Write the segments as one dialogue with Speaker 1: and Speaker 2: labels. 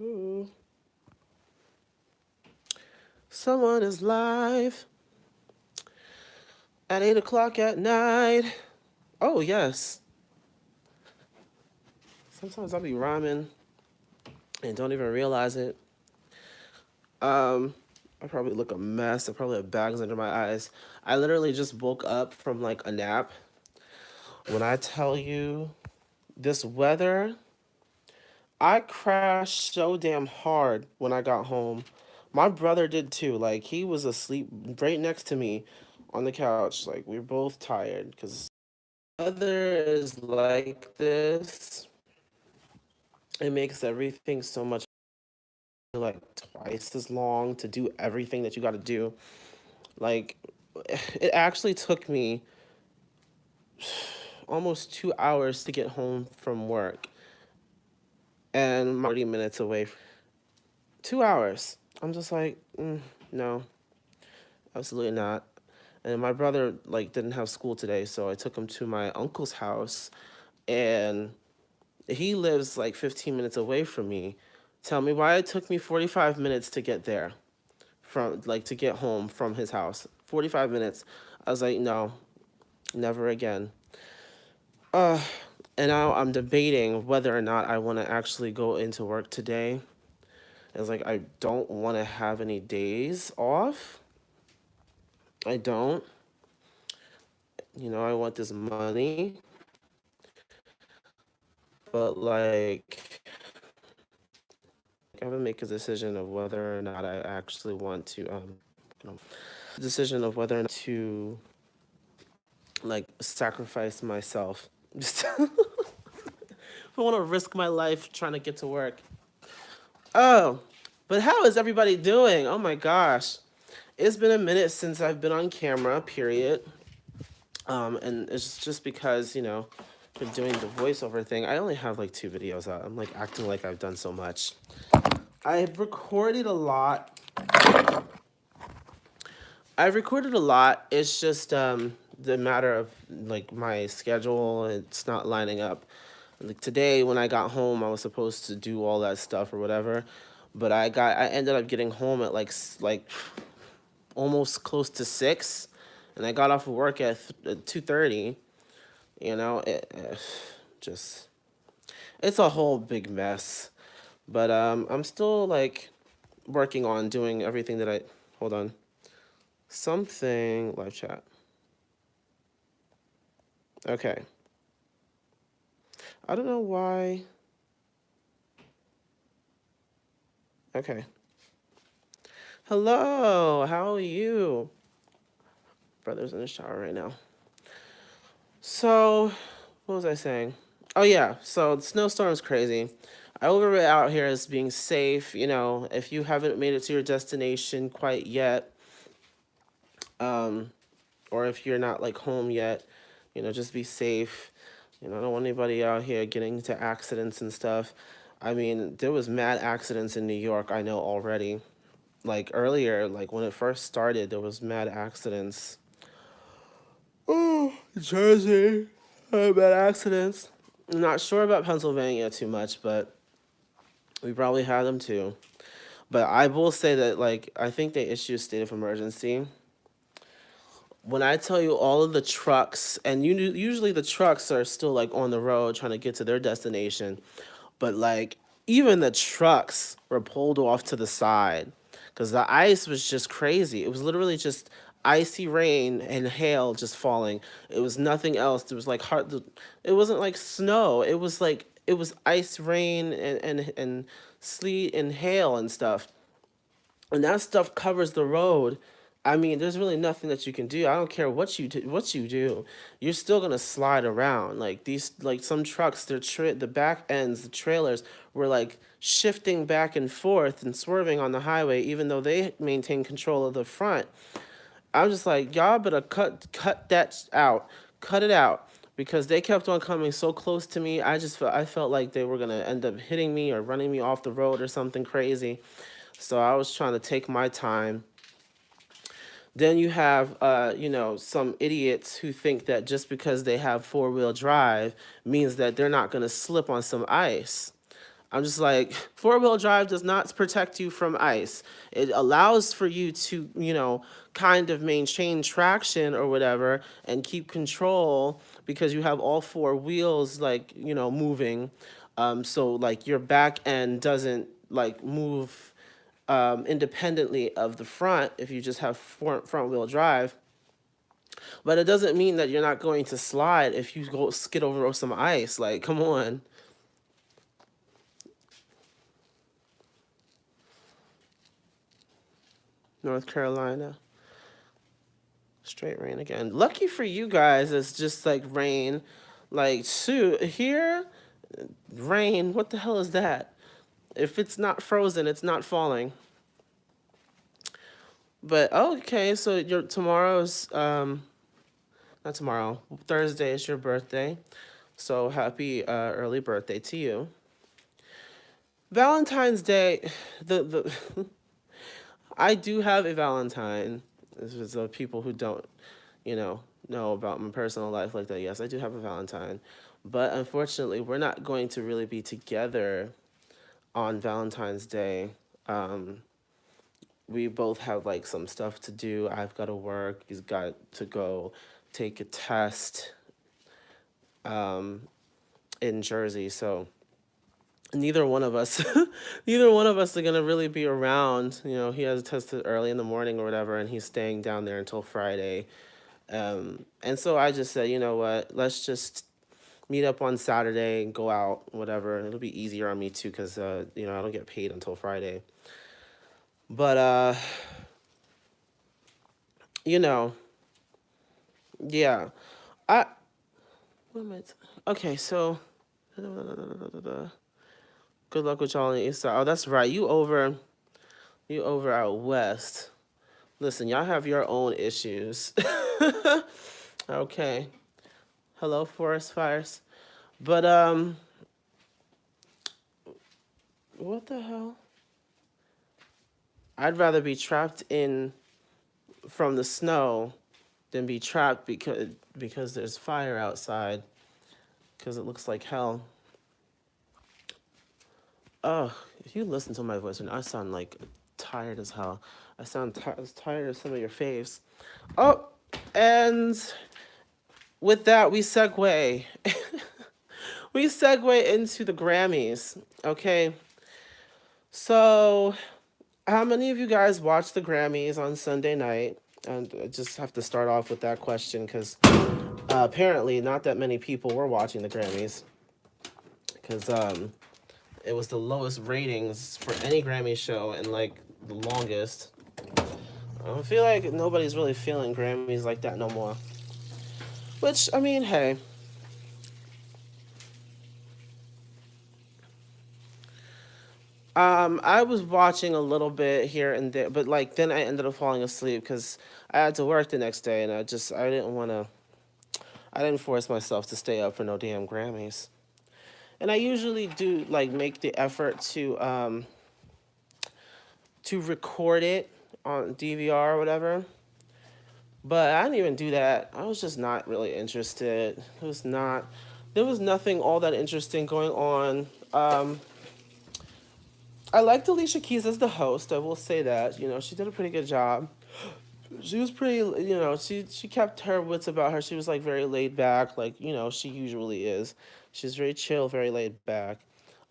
Speaker 1: Ooh. Someone is live at 8 o'clock at night. Oh, yes. Sometimes I'll be rhyming and don't even realize it. I probably look a mess. I probably have bags under my eyes. I literally just woke up from like a nap. When I tell you this weather, I crashed so damn hard when I got home. My brother did too. Like he was asleep right next to me on the couch. Like we were both tired because weather is like this. It makes everything so much like twice as long to do everything that you got to do. Like it actually took me almost 2 hours to get home from work, and 30 minutes away. 2 hours. I'm just like, no, absolutely not. And my brother like didn't have school today, so I took him to my uncle's house, and he lives like 15 minutes away from me. Tell me why it took me 45 minutes to get there, from like to get home from his house. 45 minutes. I was like, no, never again. Uh, and now I'm debating whether or not I want to actually go into work today. It's like I don't want to have any days off. I don't. I want this money, but like I have to make a decision of whether or not I actually want to decision of whether or not to like sacrifice myself. Just if I want to risk my life trying to get to work. Oh, but how is everybody doing? Oh my gosh. It's been a minute since I've been on camera, period. And it's just because, been doing the voiceover thing. I only have like 2 videos out. I'm like acting like I've done so much. I've recorded a lot. It's just the matter of like my schedule. It's not lining up. Like today when I got home, I was supposed to do all that stuff or whatever, but I ended up getting home at like almost close to 6, and I got off of work at 2:30. Just it's a whole big mess. But I'm still like working on doing everything that I hold on. Something live chat. Okay. I don't know why. Okay. Hello, how are you? Brother's in the shower right now. So, what was I saying? Oh yeah, so the snowstorm's crazy. I look at out here as being safe. If you haven't made it to your destination quite yet, or if you're not like home yet, just be safe. I don't want anybody out here getting into accidents and stuff. I mean, there was mad accidents in New York, I know already. Like earlier, like when it first started, there was mad accidents. Oh, Jersey, bad accidents. I'm not sure about Pennsylvania too much, but we probably had them too. But I will say that, like, I think they issued a state of emergency. When I tell you all of the trucks, and usually the trucks are still like on the road trying to get to their destination, but like even the trucks were pulled off to the side because the ice was just crazy. It was literally just icy rain and hail just falling. It was nothing else. It was like hard. It wasn't like snow. It was ice, rain, and sleet and hail and stuff, and that stuff covers the road. I mean, there's really nothing that you can do. I don't care what you do. You're still gonna slide around. Like these, like some trucks, the back ends, the trailers were like shifting back and forth and swerving on the highway, even though they maintain control of the front. I'm just like, y'all better cut that out, cut it out, because they kept on coming so close to me. I felt like they were gonna end up hitting me or running me off the road or something crazy. So I was trying to take my time. Then you have, some idiots who think that just because they have four-wheel drive means that they're not going to slip on some ice. I'm just like, four-wheel drive does not protect you from ice. It allows for you to, kind of maintain traction or whatever and keep control because you have all four wheels, like, moving. So, like, your back end doesn't, like, move independently of the front if you just have front-wheel drive. But it doesn't mean that you're not going to slide if you go skid over some ice. Like, come on. North Carolina. Straight rain again. Lucky for you guys, it's just like rain. Like, shoot, here, rain, what the hell is that? If it's not frozen, it's not falling. But okay, so your tomorrow's not tomorrow, Thursday is your birthday. So happy early birthday to you. Valentine's Day, the I do have a Valentine. This is the people who don't, know about my personal life like that. Yes, I do have a Valentine, but unfortunately, we're not going to really be together on Valentine's Day. We both have like some stuff to do. I've got to work. He's got to go take a test in Jersey. So neither one of us neither one of us are going to really be around. He has tested early in the morning or whatever, and he's staying down there until Friday. And so I just said, you know what, let's just meet up on Saturday and go out, whatever. It'll be easier on me too because I don't get paid until Friday. But yeah. I what am I okay, so good luck with y'all on the east side. Oh, that's right. You over out west. Listen, y'all have your own issues. Okay. Hello, forest fires. But what the hell? I'd rather be trapped in from the snow than be trapped because there's fire outside. Because it looks like hell. Oh, if you listen to my voice, and I sound like tired as hell. I sound tired of some of your faves. Oh, and with that, we segue. We segue into the Grammys. Okay. So, how many of you guys watched the Grammys on Sunday night? And I just have to start off with that question because apparently not that many people were watching the Grammys. Because it was the lowest ratings for any Grammy show in like the longest. I feel like nobody's really feeling Grammys like that no more. Which, I mean, hey. I was watching a little bit here and there, but like then I ended up falling asleep because I had to work the next day, and I didn't force myself to stay up for no damn Grammys. And I usually do like make the effort to record it on DVR or whatever. But I didn't even do that. I was just not really interested. There was nothing all that interesting going on. I liked Alicia Keys as the host. I will say that. She did a pretty good job. She was pretty, she kept her wits about her. She was like very laid back, like, she usually is. She's very chill, very laid back.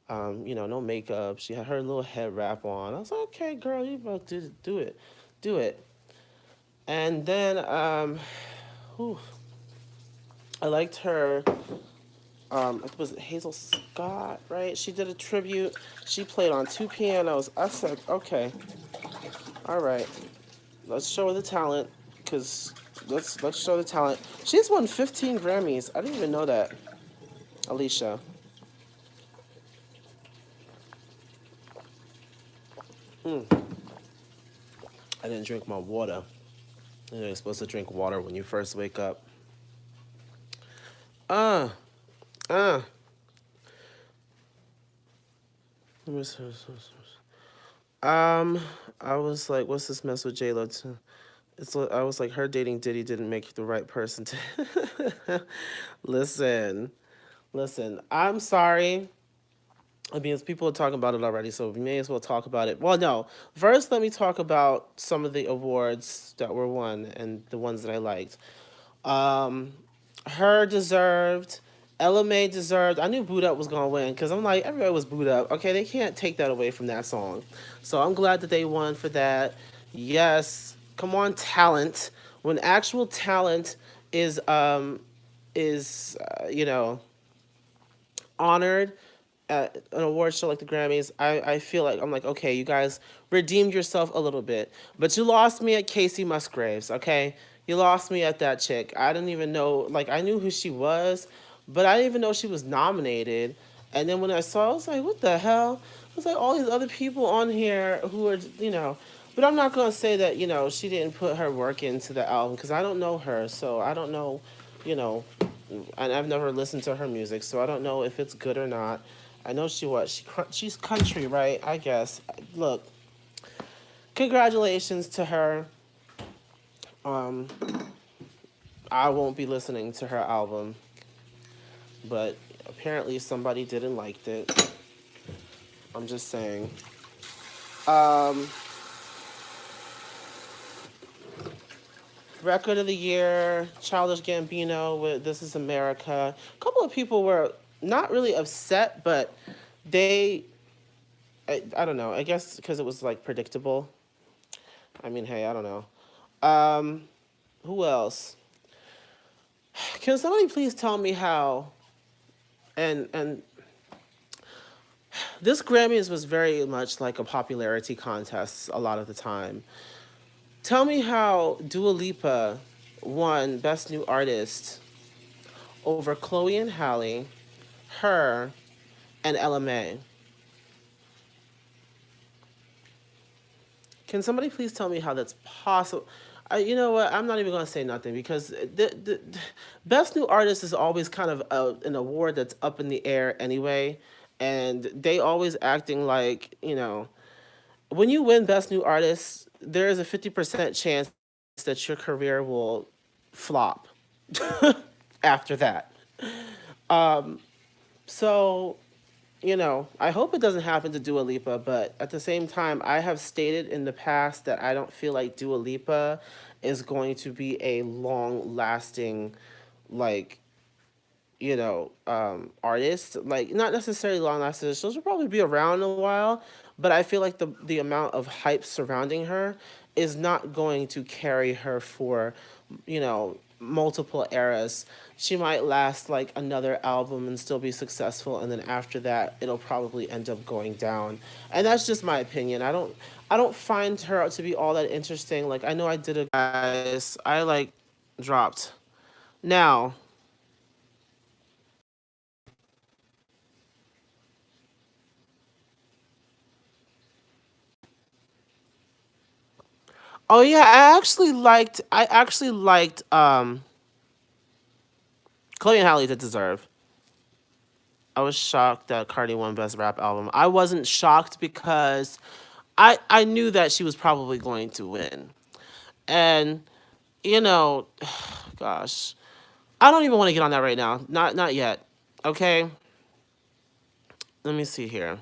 Speaker 1: No makeup. She had her little head wrap on. I was like, okay, girl, you about to do it. Do it. And then, I liked her. Was it Hazel Scott, right? She did a tribute. She played on two pianos. I said, okay, all right, let's show her the talent, because let's show the talent. She's won 15 Grammys. I didn't even know that, Alicia. I didn't drink my water. You're supposed to drink water when you first wake up. I was like, what's this mess with J-Lo? I was like, her dating Diddy didn't make the right person to... Listen, I'm sorry. I mean, people are talking about it already, so we may as well talk about it. Well, no. First, let me talk about some of the awards that were won and the ones that I liked. Um, Her deserved. Ella May deserved. I knew Boot Up was gonna win because I'm like everybody was Boot Up. Okay, they can't take that away from that song, so I'm glad that they won for that. Yes, come on, talent. When actual talent is honored at an award show like the Grammys, I feel like I'm like, okay, you guys redeemed yourself a little bit, but you lost me at Casey Musgraves. Okay, you lost me at that chick. I didn't even know, like, I knew who she was, but I didn't even know she was nominated. And then when I saw, I was like, what the hell? I was like, all these other people on here who are, But I'm not gonna say that she didn't put her work into the album because I don't know her, so I don't know, you know, and I've never listened to her music, so I don't know if it's good or not. I know she's country, right? I guess. Look, congratulations to her. Um, I won't be listening to her album, but apparently somebody didn't like it. I'm just saying. Um, Record of the year, Childish Gambino with "This Is America." A couple of people were not really upset, but they, I don't know. I guess because it was like predictable. I mean, hey, I don't know. Um, who else? Can somebody please tell me how? And this Grammys was very much like a popularity contest a lot of the time. Tell me how Dua Lipa won Best New Artist over Chloe and Halle, her, and Ella May. Can somebody please tell me how that's possible? You know what? I'm not even going to say nothing because the Best New Artist is always kind of an award that's up in the air anyway. And they always acting like, when you win Best New Artist, there is a 50% chance that your career will flop after that. So I hope it doesn't happen to Dua Lipa, but at the same time, I have stated in the past that I don't feel like Dua Lipa is going to be a long lasting, like, artist. Like, not necessarily long lasting. She'll probably be around a while, but I feel like the amount of hype surrounding her is not going to carry her for, multiple eras. She might last like another album and still be successful, and then after that, it'll probably end up going down. And that's just my opinion. I don't find her to be all that interesting. Like, I know I did a guys. I like dropped. Now, oh yeah, I actually liked Chloe and Halle did deserve. I was shocked that Cardi won Best Rap Album. I wasn't shocked because I knew that she was probably going to win. And you know, gosh, I don't even want to get on that right now. Not yet. Okay? Let me see here.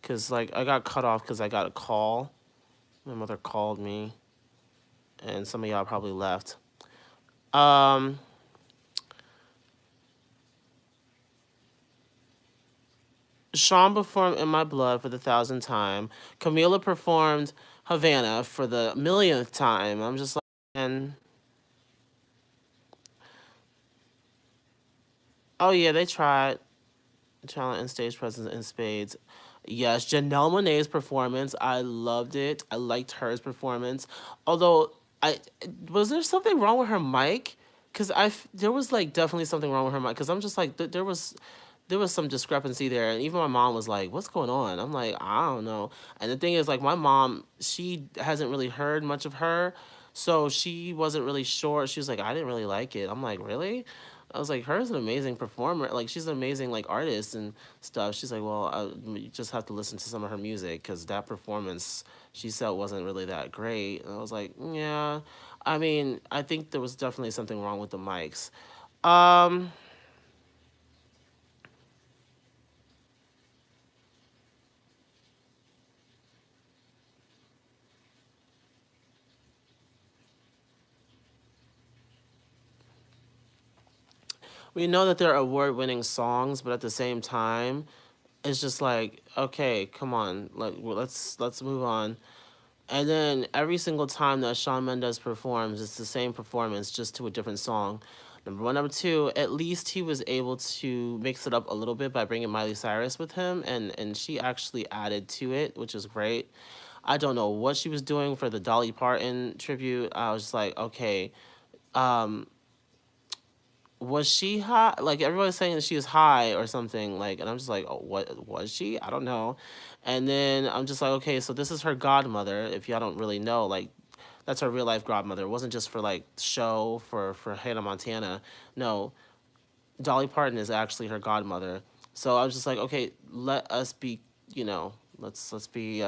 Speaker 1: Cuz like I got cut off cuz I got a call. My mother called me and some of y'all probably left. Um Sean performed In My Blood for the thousandth time. Camila performed Havana for the millionth time. I'm just like, and oh yeah, they tried talent and stage presence in spades. Yes, Janelle Monae's performance, I loved it. I liked hers performance. Although I was there something wrong with her mic? Cause there was like definitely something wrong with her mic. Cause I'm just like there was some discrepancy there, and even my mom was like, "What's going on?" I'm like, "I don't know." And the thing is, like, my mom, she hasn't really heard much of her, so she wasn't really sure. She was like, "I didn't really like it." I'm like, "Really?" I was like, "Her's an amazing performer. Like, she's an amazing like artist and stuff." She's like, "Well, you just have to listen to some of her music because that performance she said wasn't really that great." And I was like, "Yeah." I mean, I think there was definitely something wrong with the mics. Um, We know that they're award-winning songs, but at the same time, it's just like, okay, come on, like let's move on. And then every single time that Shawn Mendes performs, it's the same performance, just to a different song. Number one. Number two, at least he was able to mix it up a little bit by bringing Miley Cyrus with him, and she actually added to it, which is great. I don't know what she was doing for the Dolly Parton tribute. I was just like, okay, um, was she high? Like everybody's saying that she was high or something. Like, and I'm just like, oh, what was she? I don't know. And then I'm just like, okay, so this is her godmother. If y'all don't really know, like, that's her real life godmother. It wasn't just for like show for Hannah Montana. No, Dolly Parton is actually her godmother. So I was just like, okay, let us be, let's be,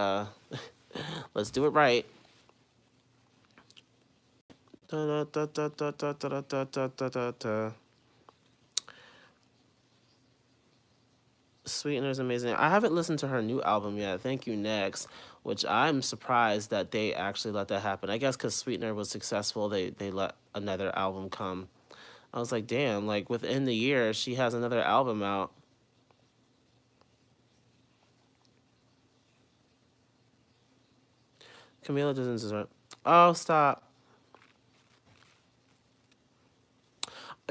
Speaker 1: let's do it right. Da, da, da, da, da, da, da, da, da, da, da. Sweetener's amazing. I haven't listened to her new album yet. Thank You Next, which I'm surprised that they actually let that happen. I guess because Sweetener was successful, they let another album come. I was like, damn, like within the year, she has another album out. Camila doesn't deserve. Oh, stop.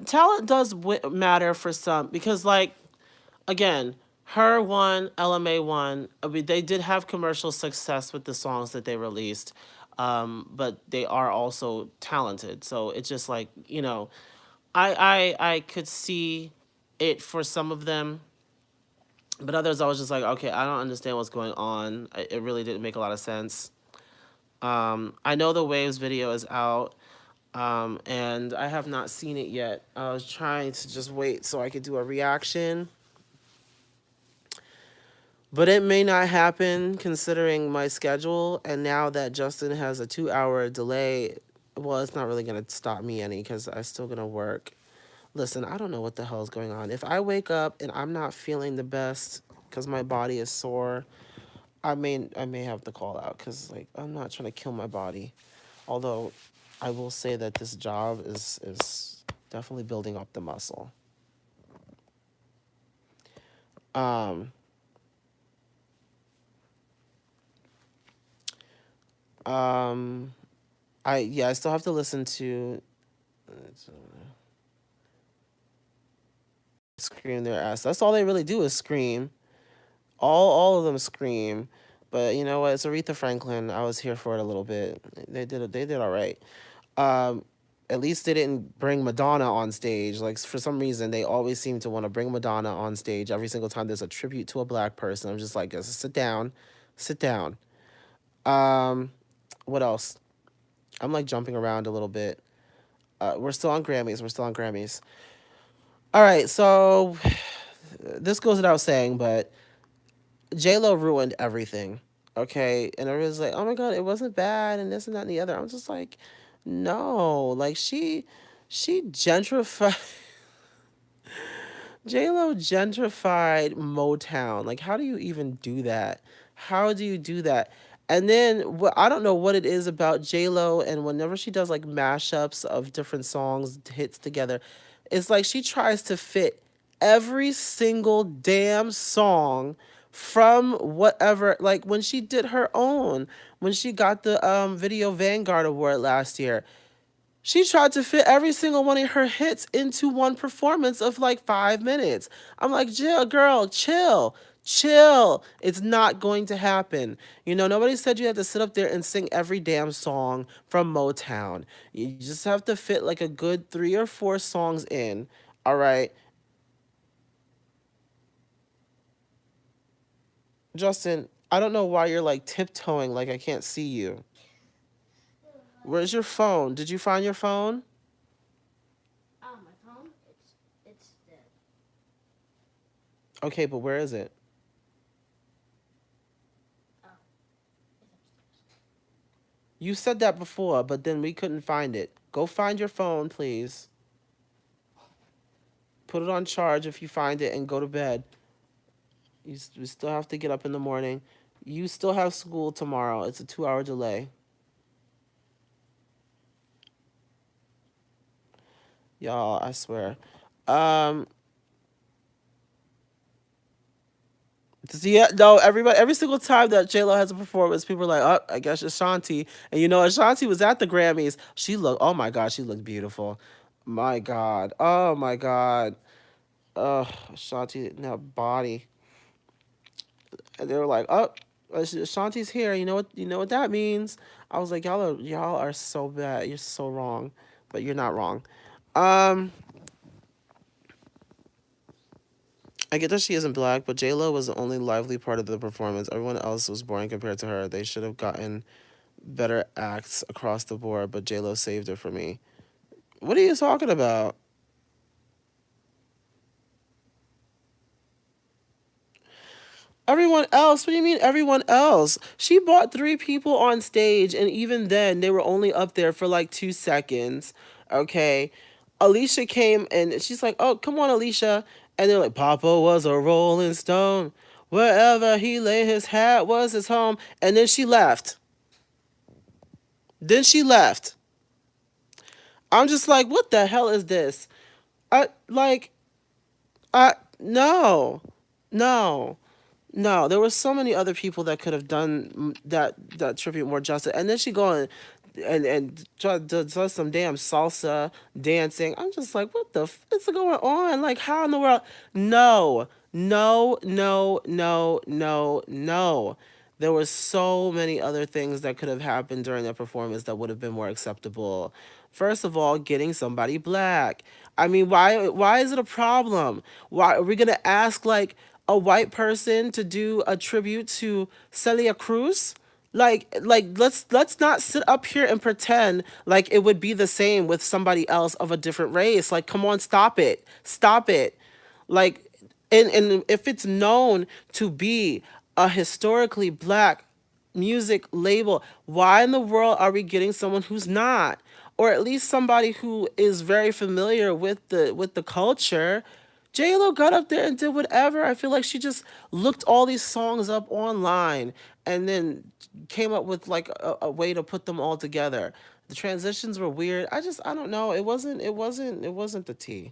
Speaker 1: Talent does matter for some because, like, again, her one, LMA one. I mean, they did have commercial success with the songs that they released, but they are also talented. So it's just like, I could see it for some of them, but others I was just like, okay, I don't understand what's going on. It really didn't make a lot of sense. I know the Waves video is out, and I have not seen it yet. I was trying to just wait so I could do a reaction, but it may not happen considering my schedule. And now that Justin has a 2 hour delay, well, it's not really going to stop me any because I'm still going to work. Listen, I don't know what the hell is going on. If I wake up and I'm not feeling the best because my body is sore, I may have to call out because like I'm not trying to kill my body. Although I will say that this job is definitely building up the muscle. Um, um, I still have to listen to scream their ass. That's all they really do is scream. All of them scream. But you know what? It's Aretha Franklin. I was here for it a little bit. They did all right. Um, at least they didn't bring Madonna on stage. Like for some reason, they always seem to want to bring Madonna on stage every single time there's a tribute to a black person. I'm just like, just sit down, sit down. Um, what else? I'm like jumping around a little bit. We're still on Grammys. We're still on Grammys. All right, so this goes without saying, but J Lo ruined everything. Okay, and everyone's like, "Oh my God, it wasn't bad," and this and that and the other. I'm just like, no, like she gentrified. J Lo gentrified Motown. Like, how do you even do that? How do you do that? And then I don't know what it is about J Lo, and whenever she does like mashups of different songs, hits together, it's like she tries to fit every single damn song from whatever. Like when she did her own, when she got the Video Vanguard Award last year, she tried to fit every single one of her hits into one performance of like 5 minutes. I'm like, Jill, girl, chill, chill. It's not going to happen. Nobody said you had to sit up there and sing every damn song from Motown. You just have to fit like a good 3 or 4 songs in. All right. Justin, I don't know why you're like tiptoeing like I can't see you. Where's your phone? Did you find your phone?
Speaker 2: Oh, my phone? It's dead.
Speaker 1: Okay, but where is it?
Speaker 2: Oh, it's upstairs.
Speaker 1: You said that before, but then we couldn't find it. Go find your phone, please. Put it on charge if you find it and go to bed. We still have to get up in the morning. You still have school tomorrow. It's a 2 hour delay. Y'all, I swear. Um, yeah, no, everybody, every single time that J Lo has a performance, people are like, "Oh, I guess Ashanti." And you know, Ashanti was at the Grammys. She looked, oh my god, she looked beautiful. My god, oh my god, Ashanti in that body. And they were like, "Oh, Ashanti's here." You know what? You know what that means? I was like, y'all are so bad. You're so wrong, but you're not wrong. Um, I get that she isn't black, but J Lo was the only lively part of the performance. Everyone else was boring compared to her. They should have gotten better acts across the board, but J Lo saved it for me. What are you talking about? Everyone else? What do you mean everyone else? She brought three people on stage, and even then, they were only up there for like 2 seconds. Okay. Alicia came and she's like, "Oh, come on, Alicia." And they're like, "Papa was a rolling stone. Wherever he lay his hat was his home." And then she left. Then she left. I'm just like, what the hell is this? Like, no. No. No, there were so many other people that could have done that tribute more justice. And then she go and try to do some damn salsa dancing. I'm just like, what the is going on? Like, how in the world? No, no, no, no, no, no. There were so many other things that could have happened during that performance that would have been more acceptable. First of all, getting somebody black. I mean, why is it a problem? Why are we gonna ask like a white person to do a tribute to Celia Cruz? Like let's not sit up here and pretend like it would be the same with somebody else of a different race. Like, come on, stop it. Stop it. Like, and if it's known to be a historically black music label, why in the world are we getting someone who's not? Or at least somebody who is very familiar with the culture. J Lo got up there and did whatever. I feel like she just looked all these songs up online and then came up with like a way to put them all together. The transitions were weird. I don't know. It wasn't the T.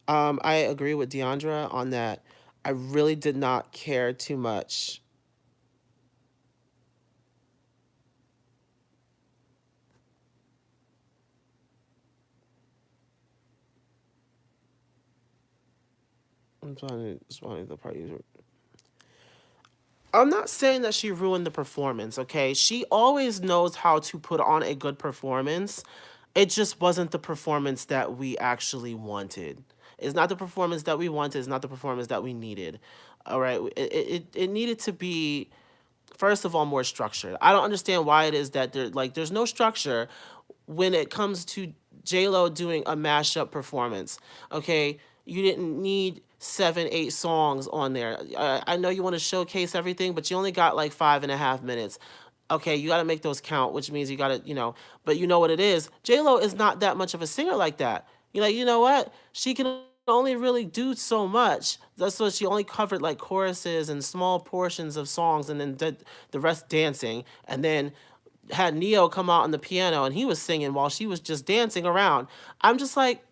Speaker 1: I agree with Deandra on that. I really did not care too much. I'm trying to the party. I'm not saying that she ruined the performance, okay? She always knows how to put on a good performance. It just wasn't the performance that we actually wanted. It's not the performance that we wanted, it's not the performance that we needed. All right? It needed to be, first of all, more structured. I don't understand why it is that there's no structure when it comes to J Lo doing a mashup performance. Okay, you didn't need 7, 8 songs on there. I know you want to showcase everything, but you only got like 5.5 minutes. Okay, you got to make those count, which means you got to, but you know what it is. J Lo is not that much of a singer like that. You're like, you know what? She can only really do so much. That's what she only covered like choruses and small portions of songs, and then did the rest dancing, and then had Neo come out on the piano and he was singing while she was just dancing around. I'm just like,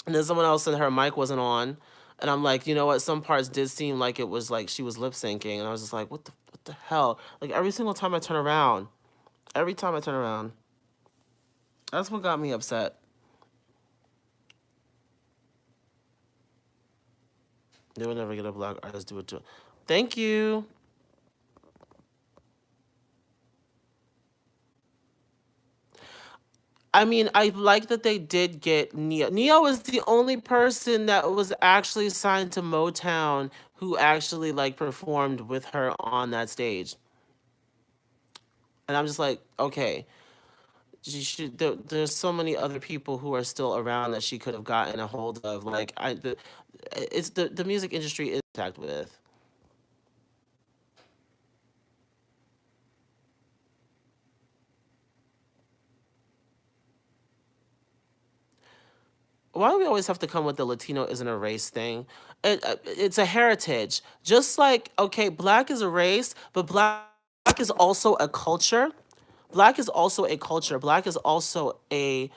Speaker 1: and then someone else said her mic wasn't on, and I'm like, you know what? Some parts did seem like it was like she was lip syncing, and I was just like, what the hell? Like every single time I turn around, every time I turn around, that's what got me upset. They would never get a black artist do it too. Thank you. I mean, I like that they did get Neo. Neo is the only person that was actually signed to Motown who actually like performed with her on that stage. And I'm just like, okay, there's so many other people who are still around that she could have gotten a hold of. Like it's the music industry is intact with. Why do we always have to come with the Latino isn't a race thing? It's a heritage. Just like, okay, black is a race, but black is also a culture. Black is also a culture. Black is also a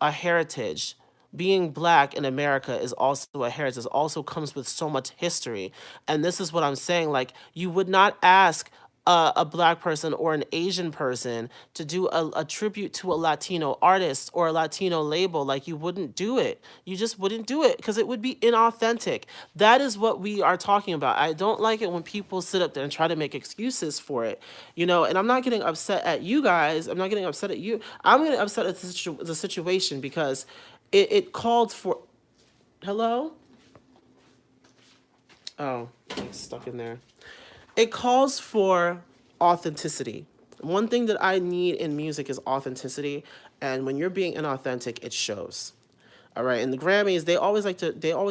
Speaker 1: heritage. Being black in America is also a heritage. It also comes with so much history. And this is what I'm saying. Like, you would not ask a black person or an Asian person to do a tribute to a Latino artist or a Latino label. Like, you wouldn't do it. You just wouldn't do it because it would be inauthentic. That is what we are talking about. I don't like it when people sit up there and try to make excuses for it, and I'm not getting upset at you guys. I'm not getting upset at you. I'm getting upset at the situation because it called for. Hello? Oh, it's stuck in there. It calls for authenticity. One thing that I need in music is authenticity, and when you're being inauthentic, it shows. All right, and the Grammys, they always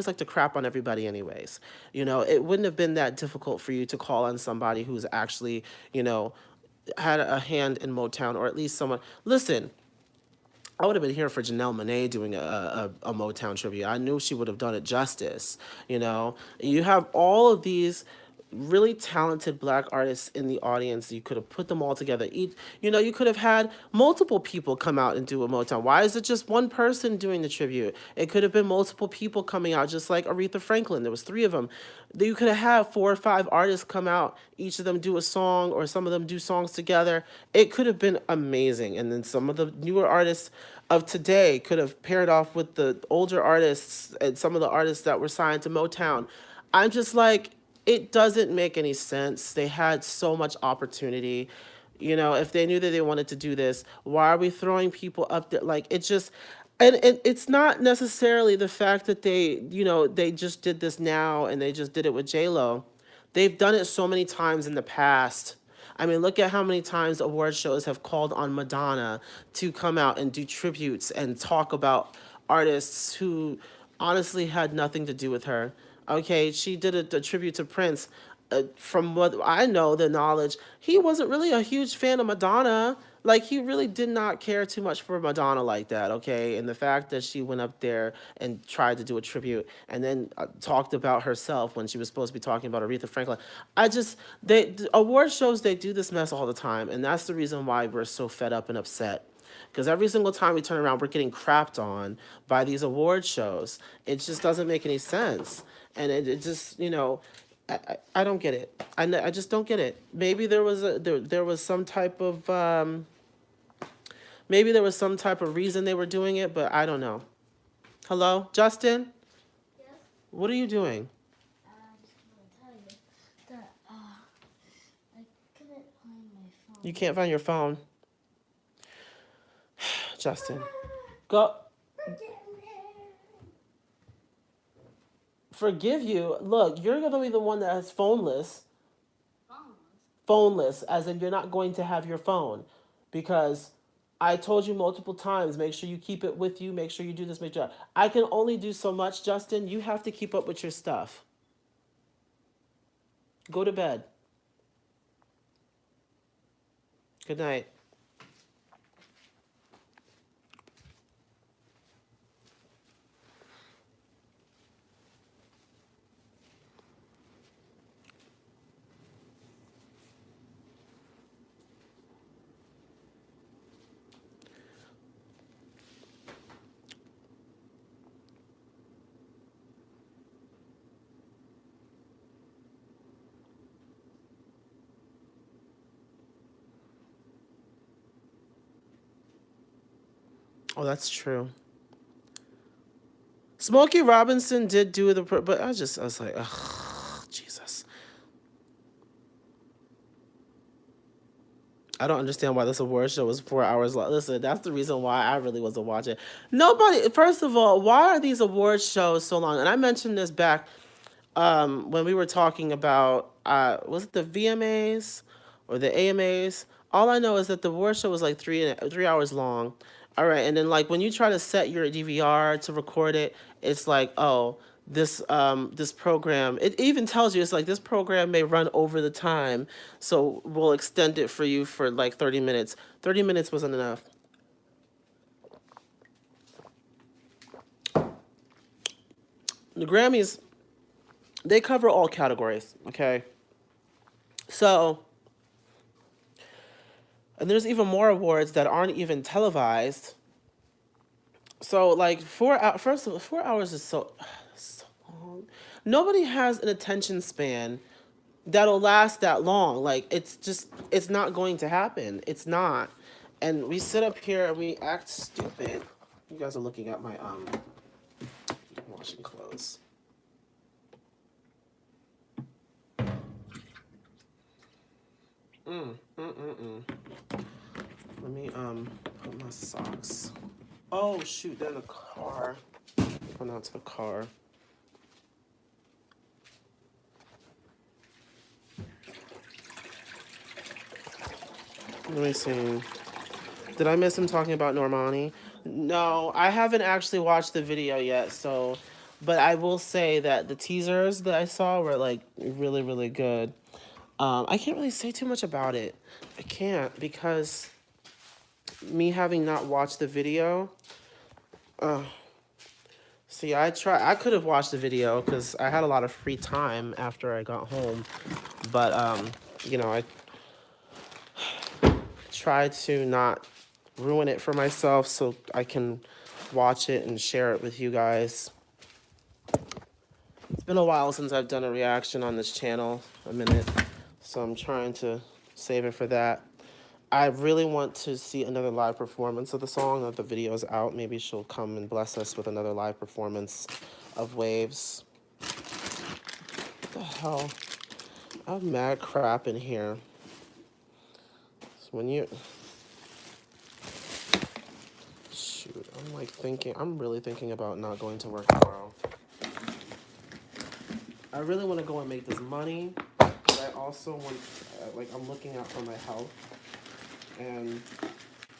Speaker 1: like to crap on everybody anyways. It wouldn't have been that difficult for you to call on somebody who's actually, had a hand in Motown, or at least someone. Listen, I would have been here for Janelle Monáe doing a Motown tribute. I knew she would have done it justice. You have all of these really talented black artists in the audience. You could have put them all together. You could have had multiple people come out and do a Motown. Why is it just one person doing the tribute? It could have been multiple people coming out, just like Aretha Franklin. There was three of them. You could have had 4 or 5 artists come out, each of them do a song, or some of them do songs together. It could have been amazing. And then some of the newer artists of today could have paired off with the older artists and some of the artists that were signed to Motown. I'm just like, it doesn't make any sense. They had so much opportunity. If they knew that they wanted to do this, why are we throwing people up there? Like, it just, and it's not necessarily the fact that they just did this now and they just did it with J-Lo. They've done it so many times in the past. I mean, look at how many times award shows have called on Madonna to come out and do tributes and talk about artists who honestly had nothing to do with her. Okay, she did a tribute to Prince. From what I know, the knowledge, he wasn't really a huge fan of Madonna. Like, he really did not care too much for Madonna like that, okay? And the fact that she went up there and tried to do a tribute and then talked about herself when she was supposed to be talking about Aretha Franklin. The award shows, they do this mess all the time. And that's the reason why we're so fed up and upset. Because every single time we turn around, we're getting crapped on by these award shows. It just doesn't make any sense. And it just, I don't get it. I just don't get it. Maybe there was some type of maybe there was some type of reason they were doing it, but I don't know. Hello, Justin?
Speaker 2: Yes.
Speaker 1: What are you doing?
Speaker 2: I just want to tell you that I couldn't find my phone.
Speaker 1: You can't find your phone. Justin. Go. Forgive you. Look, you're going to be the one that has phoneless. Phoneless, as in you're not going to have your phone. Because I told you multiple times, make sure you keep it with you, make sure you do this, make sure. I can only do so much, Justin. You have to keep up with your stuff. Go to bed. Good night. Oh, that's true. Smokey Robinson did do but I was like, ugh, Jesus. I don't understand why this award show was 4 hours long. Listen, that's the reason why I really wasn't watching. Nobody, first of all, why are these award shows so long? And I mentioned this back when we were talking about, was it the VMAs or the AMAs? All I know is that the award show was like 3 hours long. All right, and then like when you try to set your DVR to record it, it's like, oh, this program. It even tells you, it's like, this program may run over the time, so we'll extend it for you for like 30 minutes. 30 minutes wasn't enough. The Grammys, they cover all categories, okay? So And there's even more awards that aren't even televised. So like 4 hours is so long. Nobody has an attention span that'll last that long. Like it's not going to happen. It's not. And we sit up here and we act stupid. You guys are looking at my washing clothes. Let me put my socks. Oh shoot, they're in the car. Run out to the car. Let me see. Did I miss him talking about Normani? No, I haven't actually watched the video yet, so but I will say that the teasers that I saw were like really, really good. I can't really say too much about it. I can't because me having not watched the video. See, I could have watched the video because I had a lot of free time after I got home, but I tried to not ruin it for myself so I can watch it and share it with you guys. It's been a while since I've done a reaction on this channel, a minute, so I'm trying to save it for that. I really want to see another live performance of the song. That the video is out. Maybe she'll come and bless us with another live performance of Waves. What the hell? I have mad crap in here. So when you... Shoot, I'm really thinking about not going to work tomorrow. I really want to go and make this money, but I also want, I'm looking out for my health. And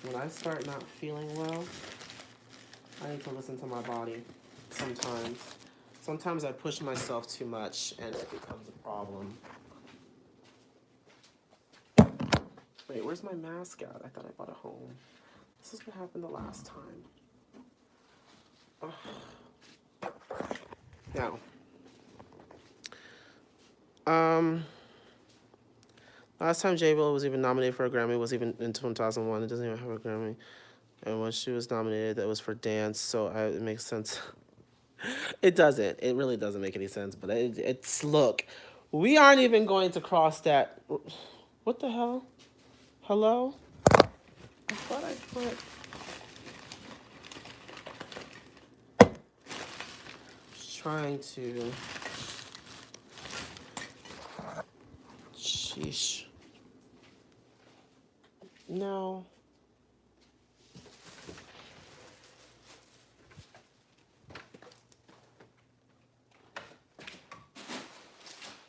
Speaker 1: when I start not feeling well, I need to listen to my body sometimes. Sometimes I push myself too much and it becomes a problem. Wait, where's my mask at? I thought I bought it home. This is what happened the last time. Ugh. Now, last time J-Lo was even nominated for a Grammy was even in 2001. It doesn't even have a Grammy. And when she was nominated, that was for dance, so it makes sense. It doesn't. It really doesn't make any sense, but it's, look, we aren't even going to cross that. What the hell? Hello? I thought I put... Just trying to... Sheesh. No.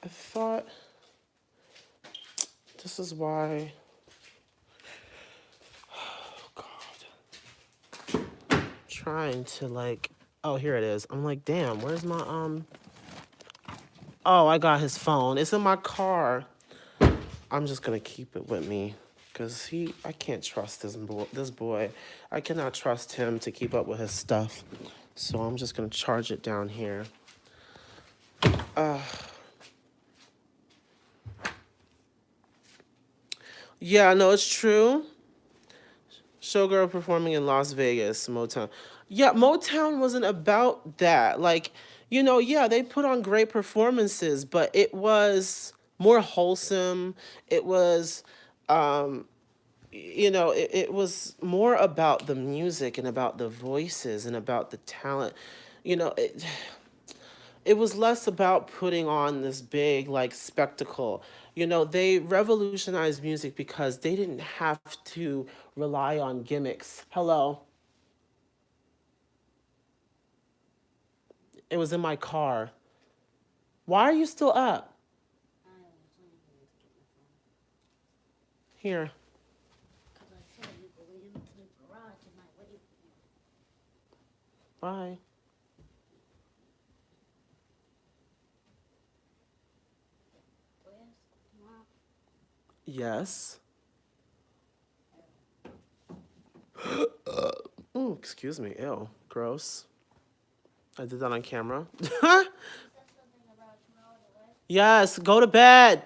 Speaker 1: I thought this is why. Oh God. I'm trying to oh, here it is. I'm like, damn, where's my Oh, I got his phone. It's in my car. I'm just gonna keep it with me. Because I can't trust this boy. I cannot trust him to keep up with his stuff. So I'm just going to charge it down here. Yeah, no, it's true. Showgirl performing in Las Vegas, Motown. Yeah, Motown wasn't about that. Yeah, they put on great performances, but it was more wholesome. It was... it was more about the music and about the voices and about the talent. It was less about putting on this big spectacle. They revolutionized music because they didn't have to rely on gimmicks. Hello. It was in my car. Why are you still up? Here. Bye. Yes. Excuse me. Ew. Gross. I did that on camera. Yes. Go to bed.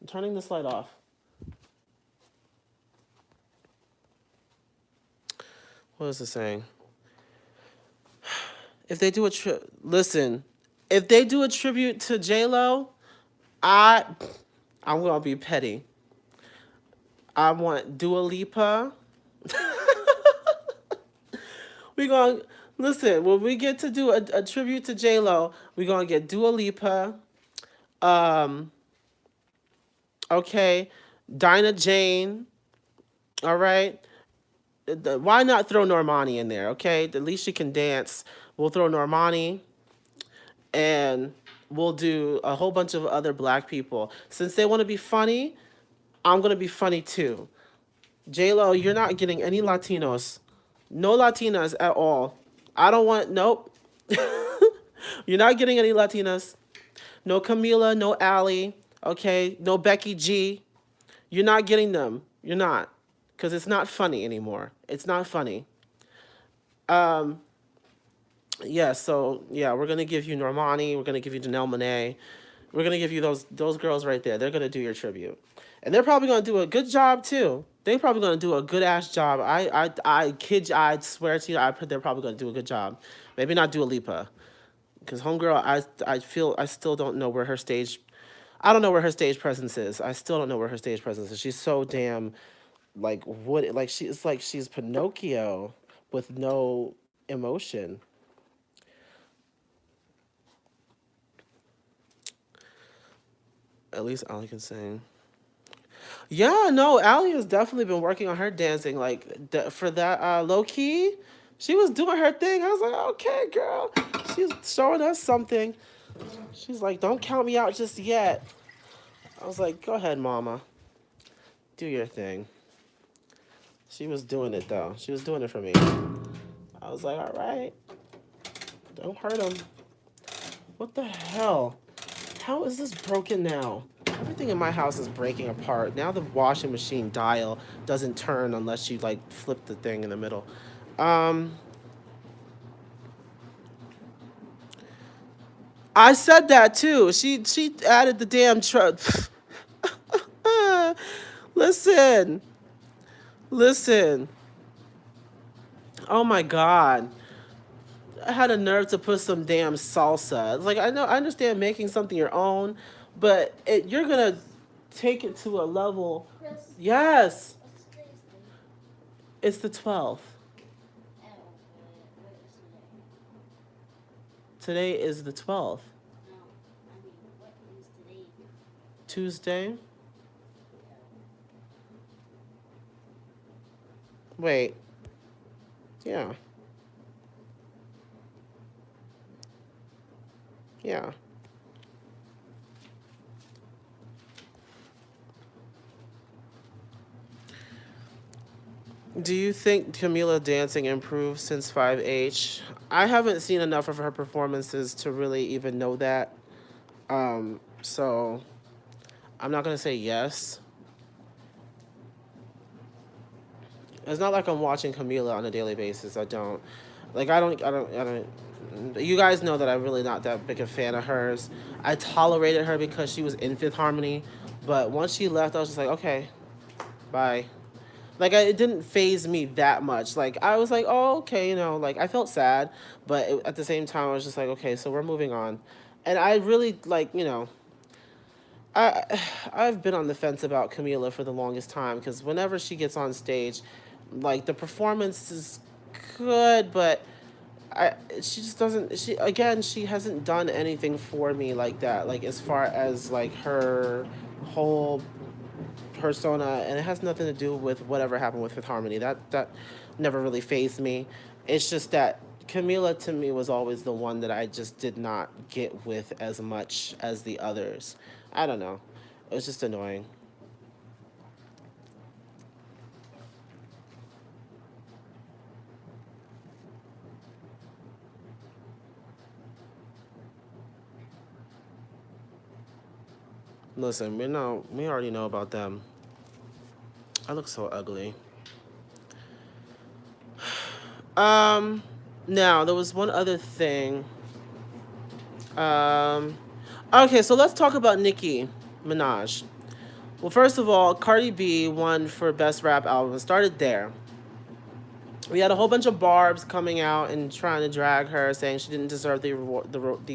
Speaker 1: I'm turning this light off. What is it saying? If they do a listen, if they do a tribute to J Lo, I I'm gonna be petty. I want Dua Lipa. We gonna listen when we get to do a tribute to J Lo. We gonna get Dua Lipa. Um, okay, Dinah Jane. All right. Why not throw Normani in there? Okay, at least she can dance. We'll throw Normani, and we'll do a whole bunch of other black people. Since they want to be funny, I'm gonna be funny too. J Lo, you're not getting any Latinos, no Latinas at all. I don't want nope. You're not getting any Latinas. No Camila, no Allie. Okay, no Becky G. You're not getting them. You're not, because it's not funny anymore. It's not funny. Um, yeah. So yeah, we're gonna give you Normani. We're gonna give you Janelle Monáe. We're gonna give you those girls right there. They're gonna do your tribute, and they're probably gonna do a good job too. They're probably gonna do a good ass job. I kid you, I swear to you, they're probably gonna do a good job. Maybe not Dua Lipa, because homegirl, I feel I still don't know where her stage. I don't know where her stage presence is. I still don't know where her stage presence is. She's so damn like what like she's like she's Pinocchio with no emotion. At least Ali can sing. Yeah, no, Ali has definitely been working on her dancing. Like for that low key, she was doing her thing. I was like, okay, girl, she's showing us something. She's like, don't count me out just yet. I was like, go ahead, mama, do your thing. She was doing it though. She was doing it for me. I was like, all right, don't hurt him. What the hell? How is this broken now? Everything in my house is breaking apart. Now the washing machine dial doesn't turn unless you like flip the thing in the middle. Um, I said that too. She added the damn truck. Listen, listen. Oh my god. I had a nerve to put some damn salsa. It's like I know I understand making something your own, but you're gonna take it to a level.
Speaker 2: Chris,
Speaker 1: Yes,
Speaker 2: what's today's date?
Speaker 1: it's the 12th.
Speaker 2: Oh, what is
Speaker 1: Today is the 12th.
Speaker 2: today? No, I mean, what is today?
Speaker 1: Tuesday. Wait. Yeah. Yeah. Do you think Camila dancing improved since 5H? I haven't seen enough of her performances to really even know that. So I'm not gonna say yes. It's not like I'm watching Camila on a daily basis. I don't. Like I don't. You guys know that I'm really not that big a fan of hers. I tolerated her because she was in Fifth Harmony, but once she left, I was just like, okay, bye. Like it didn't phase me that much. Like I was like, oh okay, like I felt sad, but at the same time, I was just like, okay, so we're moving on, and I really like I I've been on the fence about Camila for the longest time because whenever she gets on stage, like the performance is good, but she just doesn't she hasn't done anything for me like that, like as far as like her whole persona, and it has nothing to do with whatever happened with Fifth Harmony. That never really phased me. It's just that Camila to me was always the one that I just did not get with as much as the others. I don't know. It was just annoying. Listen, we already know about them. I look so ugly. Um, Now there was one other thing. Um, okay, so let's talk about Nicki Minaj. Well, first of all, Cardi B won for Best Rap Album. Started there. We had a whole bunch of barbs coming out and trying to drag her, saying she didn't deserve the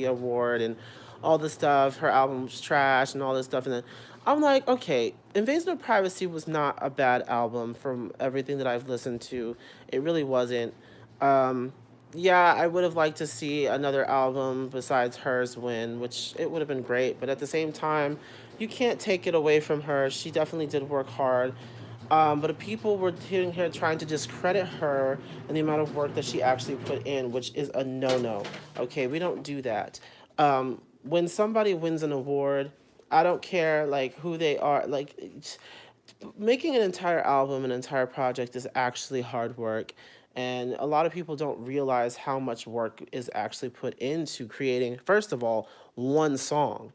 Speaker 1: award and all this stuff. Her album was trash and all this stuff. And then I'm like, okay, Invasion of Privacy was not a bad album from everything that I've listened to. It really wasn't. Um, yeah, I would have liked to see another album besides hers win, which it would have been great. But at the same time, you can't take it away from her. She definitely did work hard. But people were sitting here trying to discredit her and the amount of work that she actually put in, which is a no-no. Okay, we don't do that. When somebody wins an award, I don't care like who they are. Like making an entire album, an entire project is actually hard work. And a lot of people don't realize how much work is actually put into creating, first of all, one song.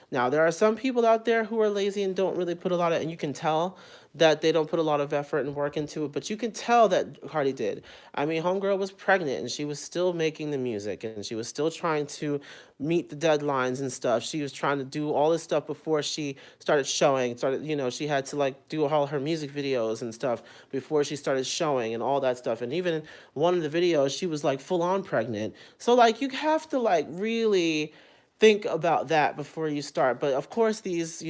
Speaker 1: Now, there are some people out there who are lazy and don't really put a lot of, and you can tell that they don't put a lot of effort and work into it, but you can tell that Cardi did. I mean, Homegirl was pregnant and she was still making the music and she was still trying to meet the deadlines and stuff. She was trying to do all this stuff before she she had to like do all her music videos and stuff before she started showing and all that stuff. And even in one of the videos, she was like full on pregnant. So like you have to like really think about that before you start. But of course, these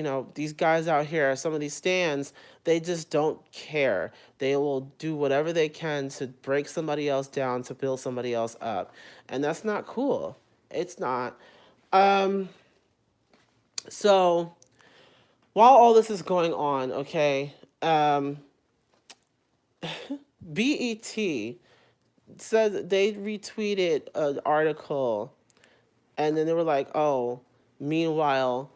Speaker 1: guys out here, some of these stands, they just don't care. They will do whatever they can to break somebody else down, to build somebody else up. And that's not cool. It's not. Um, so while all this is going on, okay, BET said they retweeted an article and then they were like, oh, meanwhile,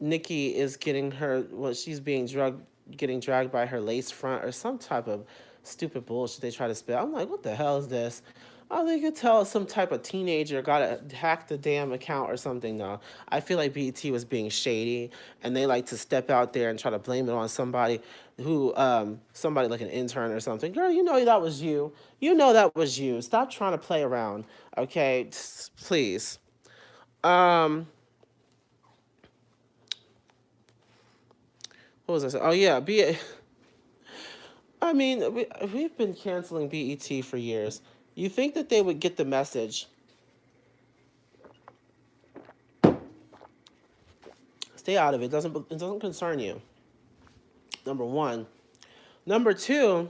Speaker 1: Nicki is she's being getting dragged by her lace front or some type of stupid bullshit they try to spit. I'm like, what the hell is this? Oh, they could tell some type of teenager got to hack the damn account or something. No, I feel like BET was being shady, and they like to step out there and try to blame it on somebody like an intern or something. Girl, you know that was you. You know that was you. Stop trying to play around, okay? Please. Um, what was I saying? Oh yeah, I mean, we've been canceling BET for years. You think that they would get the message? Stay out of it. It doesn't concern you. Number one. Number two,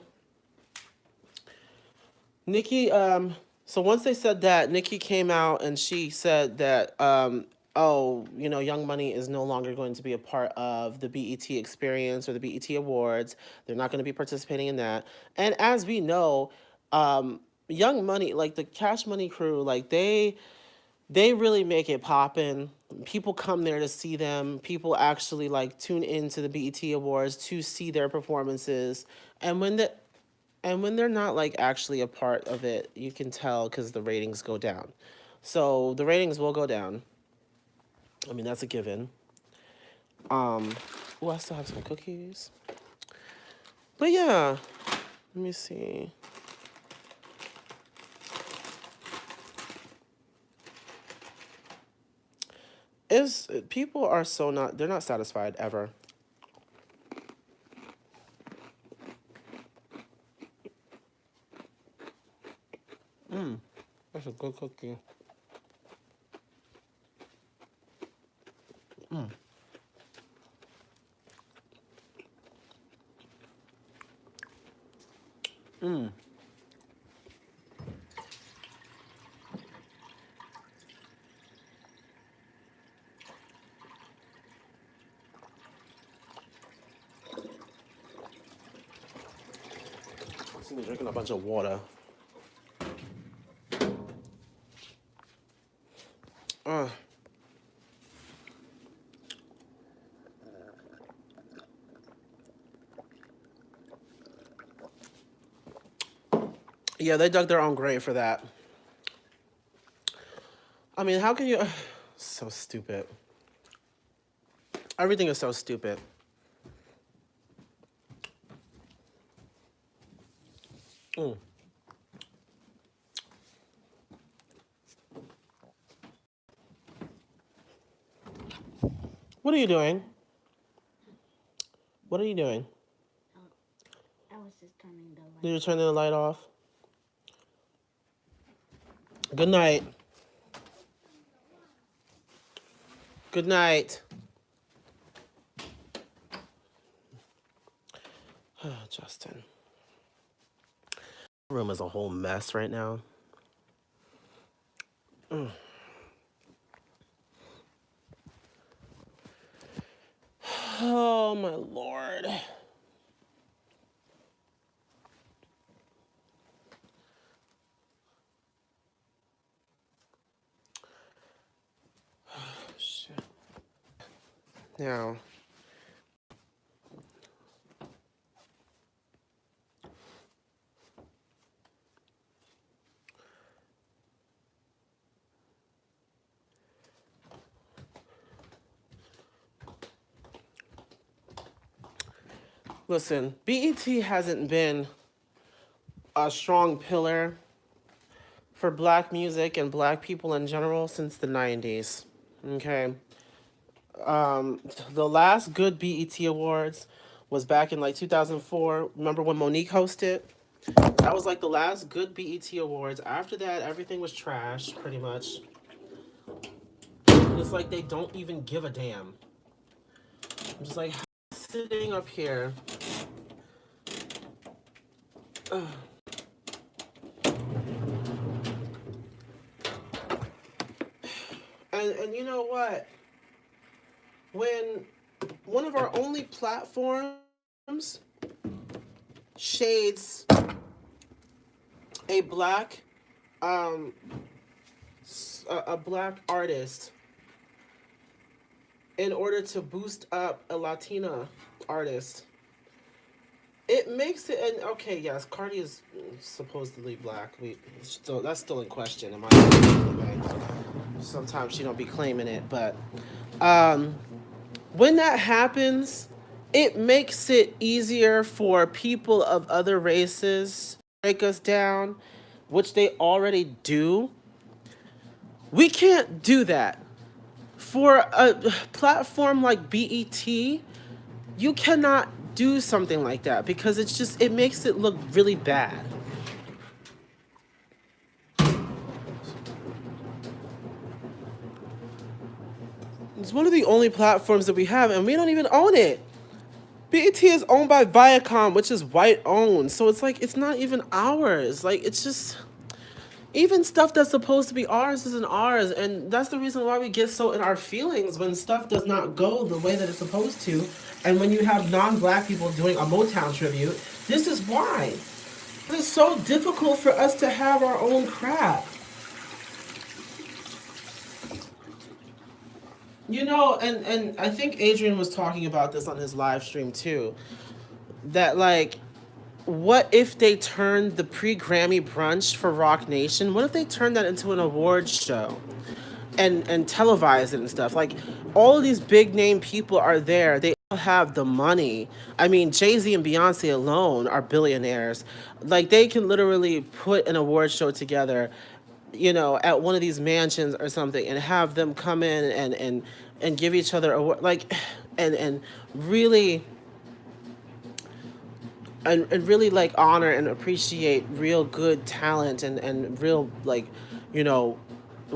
Speaker 1: Nicki. So once they said that, Nicki came out and she said that, oh, Young Money is no longer going to be a part of the BET experience or the BET Awards. They're not going to be participating in that. And as we know, Young Money, like the Cash Money crew, like they really make it poppin'. People come there to see them. People actually like tune into the BET Awards to see their performances. And when they're not like actually a part of it, you can tell because the ratings go down. So the ratings will go down. I mean, that's a given. Um, I still have some cookies. But yeah, let me see. Is people are so not they're not satisfied ever. That's a good cookie. I'm drinking a bunch of water. Uh, yeah, they dug their own grave for that. I mean, how can you? So stupid. Everything is so stupid. Mm. What are you doing? What are you doing?
Speaker 2: I was just turning the
Speaker 1: Did
Speaker 2: light.
Speaker 1: you turn the light off? Good night. Good night. Justin. The room is a whole mess right now. Oh my lord. Shit. Now, listen, BET hasn't been a strong pillar for black music and black people in general since the 90s. Okay. The last good BET Awards was back in like 2004. Remember when Monique hosted? That was like the last good BET Awards. After that, everything was trash, pretty much. It's like they don't even give a damn. I'm just like sitting up here. Ugh. And you know what? When one of our only platforms shades a black um a black artist in order to boost up a Latina artist, it makes it. And okay, yes, Cardi is supposedly black. That's still in question in my opinion. Sometimes she don't be claiming it, but when that happens, it makes it easier for people of other races to break us down, which they already do. We can't do that. For a platform like BET, you cannot do something like that because it makes it look really bad. It's one of the only platforms that we have, and we don't even own it. BET is owned by Viacom, which is white owned, so it's like it's not even ours. Like it's just even stuff that's supposed to be ours isn't ours, and that's the reason why we get so in our feelings when stuff does not go the way that it's supposed to, and when you have non-black people doing a Motown tribute. This is why it's so difficult for us to have our own crap. You know, and I think Adrian was talking about this on his live stream too. That like, what if they turned the pre-Grammy brunch for Rock Nation? What if they turned that into an awards show, and televise it and stuff? Like, all of these big name people are there. They all have the money. I mean, Jay-Z and Beyonce alone are billionaires. Like, they can literally put an award show together, you know, at one of these mansions or something, and have them come in and give each other award, like, and really and really like honor and appreciate real good talent and real, like, you know,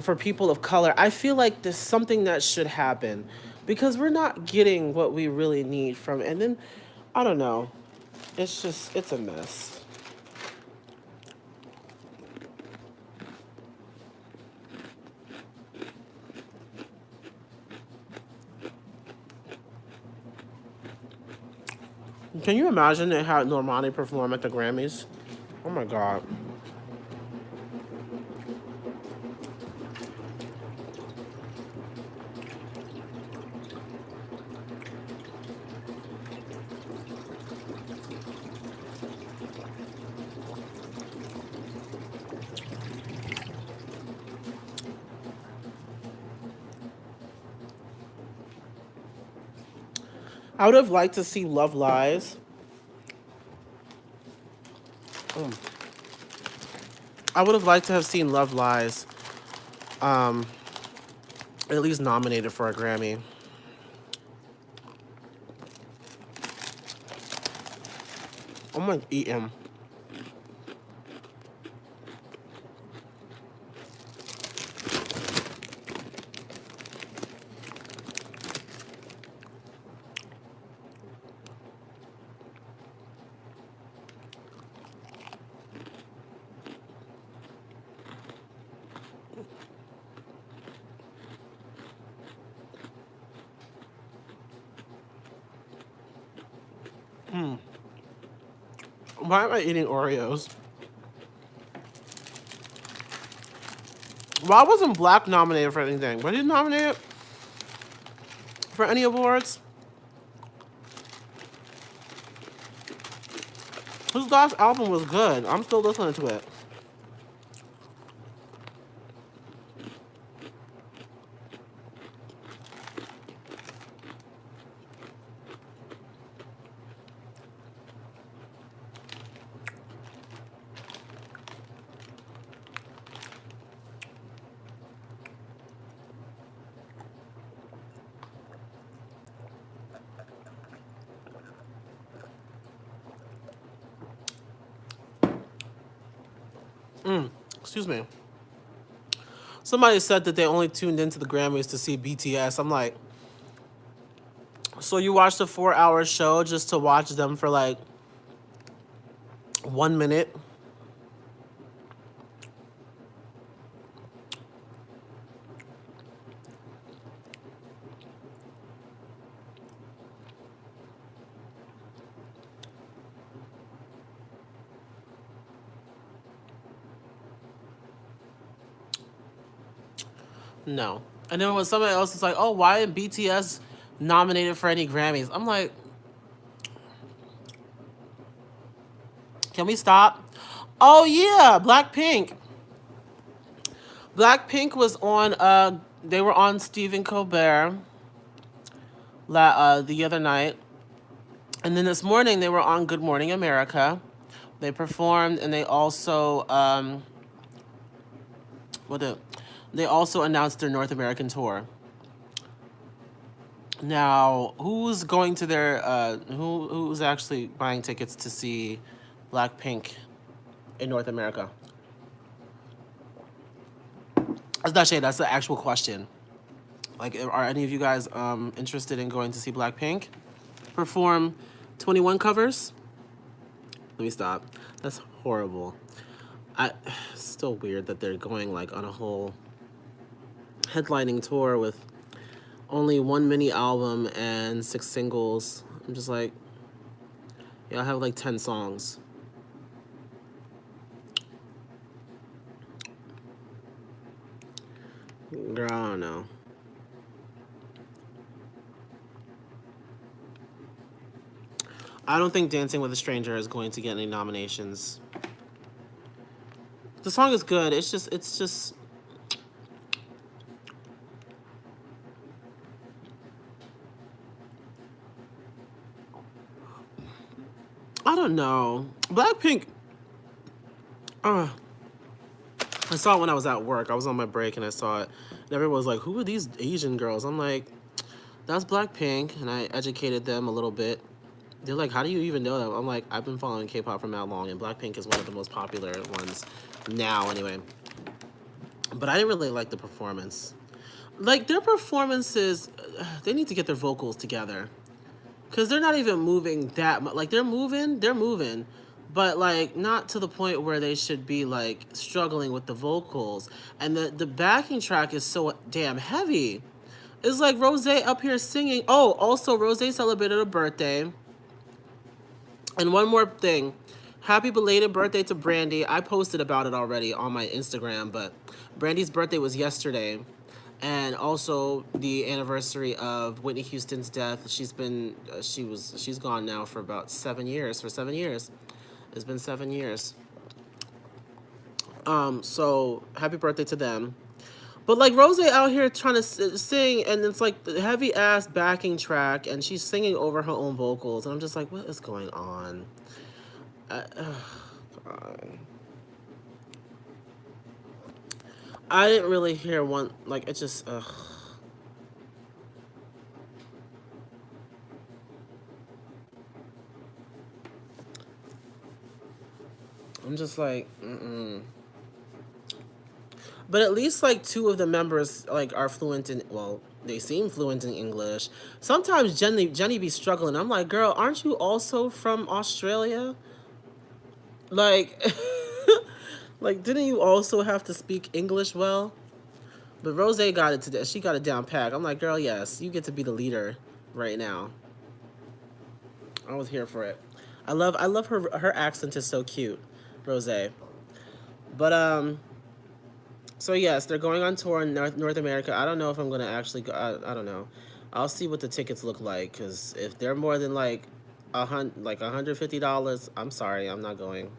Speaker 1: for people of color. I feel like there's something that should happen because we're not getting what we really need from it. And then I don't know. It's a mess. Can you imagine they had Normani perform at the Grammys? Oh my god. I would have liked to see Love Lies. I would have liked to have seen Love Lies at least nominated for a Grammy. I'm gonna eat him. Why am I eating Oreos? Why wasn't Black nominated for anything? Was he nominated for any awards? His last album was good. I'm still listening to it. Excuse me. Somebody said that they only tuned into the Grammys to see BTS. I'm like, so you watched a 4-hour show just to watch them for like 1 minute? No. And then when somebody else is like, oh, why isn't BTS nominated for any Grammys? I'm like, can we stop? Oh, yeah, Blackpink. Blackpink was on, they were on Stephen Colbert the other night. And then this morning they were on Good Morning America. They performed and they also, they also announced their North American tour. Now, who's going to their who's actually buying tickets to see Blackpink in North America? That's not shade, that's the actual question. Like, are any of you guys interested in going to see Blackpink perform 21 covers? Let me stop. That's horrible. It's still weird that they're going like on a whole headlining tour with only one mini album and 6 singles. I'm just like, yeah, I have like 10 songs. Girl, I don't know. I don't think Dancing with a Stranger is going to get any nominations. The song is good. It's just I don't know. Blackpink. I saw it when I was at work. I was on my break and I saw it. And everyone was like, who are these Asian girls? I'm like, that's Blackpink. And I educated them a little bit. They're like, how do you even know them? I'm like, I've been following K-pop for that long, and Blackpink is one of the most popular ones now, anyway. But I didn't really like the performance. Like, their performances, they need to get their vocals together. Because they're not even moving that much. Like, they're moving. But, like, not to the point where they should be, like, struggling with the vocals. And the backing track is so damn heavy. It's like Rose up here singing. Oh, also, Rose celebrated a birthday. And one more thing. Happy belated birthday to Brandy. I posted about it already on my Instagram, but Brandy's birthday was yesterday. And also the anniversary of Whitney Houston's death. She's gone now for about 7 years. For 7 years. It's been 7 years. So happy birthday to them. But like Rose out here trying to sing, and it's like the heavy ass backing track, and she's singing over her own vocals, and I'm just like, what is going on? God. I didn't really hear one, like, it just, I'm just like, But at least like 2 of the members like are fluent in, well, they seem fluent in English. Sometimes Jenny be struggling. I'm like, girl, aren't you also from Australia? Like, like, didn't you also have to speak English well? But Rose got it today. She got it down pat. I'm like, girl, yes, you get to be the leader right now. I was here for it. I love her accent is so cute, Rose. But so yes, they're going on tour in North America. I don't know if I'm gonna actually go. I don't know. I'll see what the tickets look like, because if they're more than like $150, I'm sorry, I'm not going.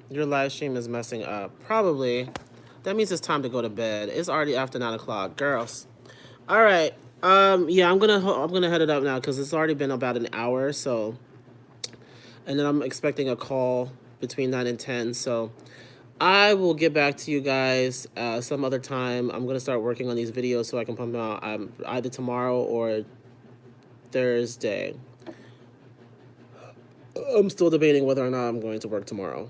Speaker 1: Your live stream is messing up. Probably. That means it's time to go to bed. It's already after 9 o'clock, girls. All right. Yeah, I'm gonna head it up now because it's already been about an hour. So, and then I'm expecting a call between 9 and 10. So, I will get back to you guys some other time. I'm gonna start working on these videos so I can pump them out either tomorrow or Thursday. I'm still debating whether or not I'm going to work tomorrow.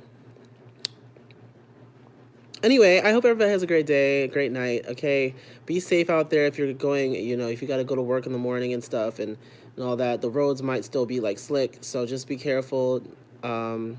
Speaker 1: Anyway, I hope everybody has a great day, a great night. Okay, be safe out there if you're going. If you got to go to work in the morning and stuff and all that. The roads might still be like slick, so just be careful. And